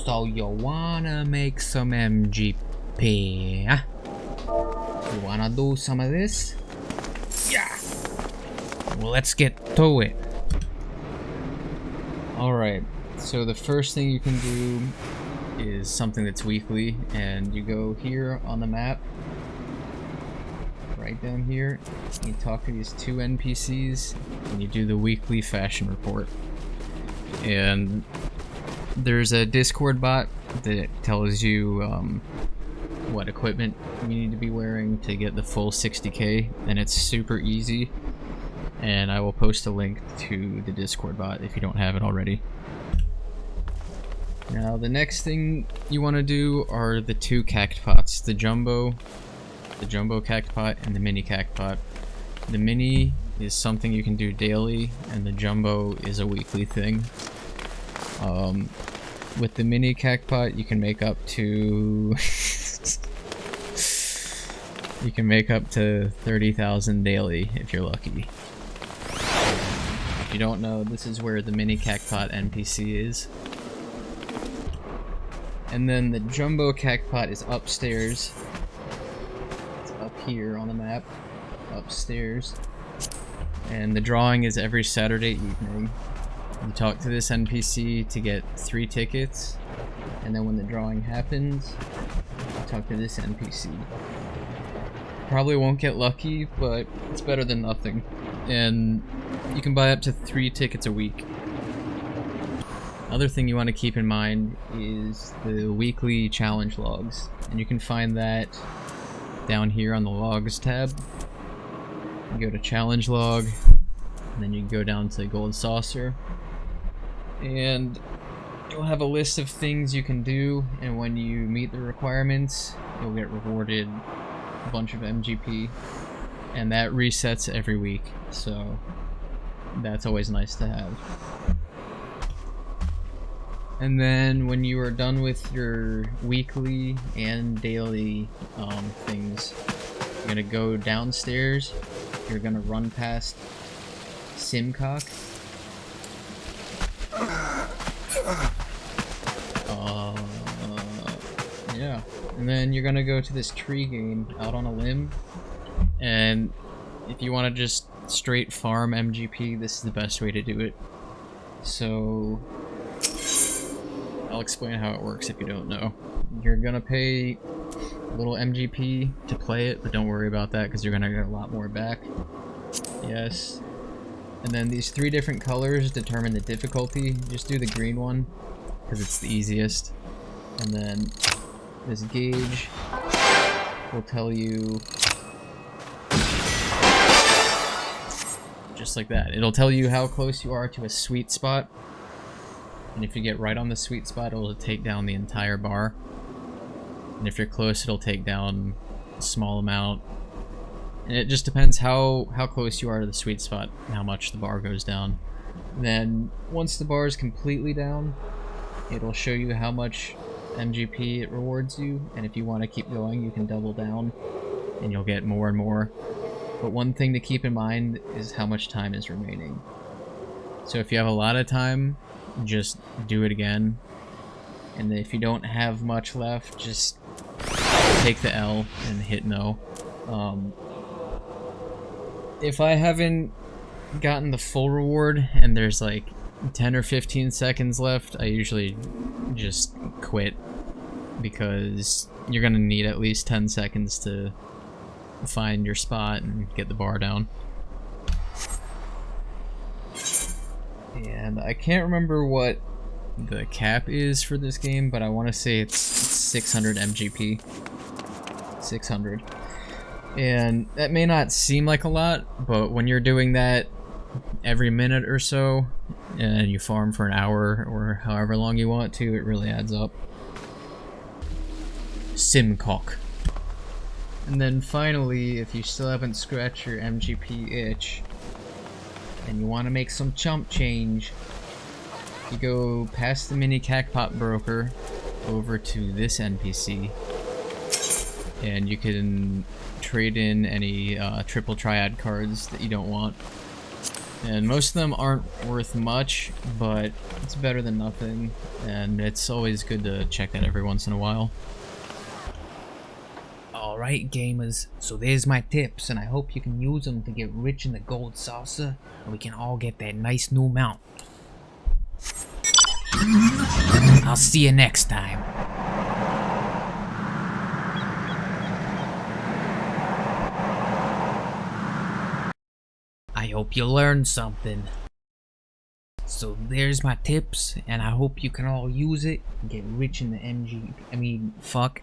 So you wanna make some MGP, huh? You wanna do some of this? Yeah! Well, let's get to it. Alright, so the first thing you can do is something that's weekly, and you go here on the map, right down here, you talk to these two NPCs, and you do the weekly fashion report. And there's a Discord bot that tells you what equipment you need to be wearing to get the full 60k, and it's super easy. And I will post a link to the Discord bot if you don't have it already. Now the next thing you want to do are the two cactpots, the jumbo cactpot and the mini cactpot. The mini is something you can do daily, and the jumbo is a weekly thing. With the mini cactpot, you can make up to 30,000 daily if you're lucky. If you don't know, this is where the mini cactpot NPC is. And then the jumbo cactpot is upstairs. It's up here on the map, upstairs. And the drawing is every Saturday evening. You talk to this NPC to get 3 tickets, and then when the drawing happens, you talk to this NPC. Probably won't get lucky, but it's better than nothing. And you can buy up to 3 tickets a week. Other thing you want to keep in mind is the weekly challenge logs, and you can find that down here on the logs tab. You go to challenge log, and then you can go down to gold saucer, and you'll have a list of things you can do, and when you meet the requirements, you'll get rewarded a bunch of MGP, and that resets every week, so that's always nice to have. And then when you are done with your weekly and daily things, you're gonna go downstairs, you're gonna run past Simcock. Yeah, and then you're gonna go to this tree game out on a limb, and if you want to just straight farm MGP, this is the best way to do it. So I'll explain how it works if you don't know. You're gonna pay a little MGP to play it, but don't worry about that because you're gonna get a lot more back. Yes. And then these 3 different colors determine the difficulty. Just do the green one because it's the easiest. And then this gauge will tell you, just like that, it'll tell you how close you are to a sweet spot. And if you get right on the sweet spot, it'll take down the entire bar. And if you're close, it'll take down a small amount. And it just depends how close you are to the sweet spot, how much the bar goes down. Then, once the bar is completely down, it'll show you how much MGP it rewards you, and if you want to keep going, you can double down, and you'll get more and more. But one thing to keep in mind is how much time is remaining. So if you have a lot of time, just do it again. And if you don't have much left, just take the L and hit no. If I haven't gotten the full reward and there's like 10 or 15 seconds left, I usually just quit because you're gonna need at least 10 seconds to find your spot and get the bar down. And I can't remember what the cap is for this game, but I want to say it's 600 MGP. 600. And that may not seem like a lot, but when you're doing that every minute or so, and you farm for an hour or however long you want to, it really adds up. Simcock. And then finally, if you still haven't scratched your MGP itch, and you want to make some chump change, you go past the mini cactpot broker over to this NPC, and you can trade in any triple triad cards that you don't want. And most of them aren't worth much, but it's better than nothing, and it's always good to check that every once in a while. Alright gamers, so there's my tips, and I hope you can use them to get rich in the gold saucer, and we can all get that nice new mount. I'll see you next time. I hope you learned something. So there's my tips, and I hope you can all use it and get rich in the fuck.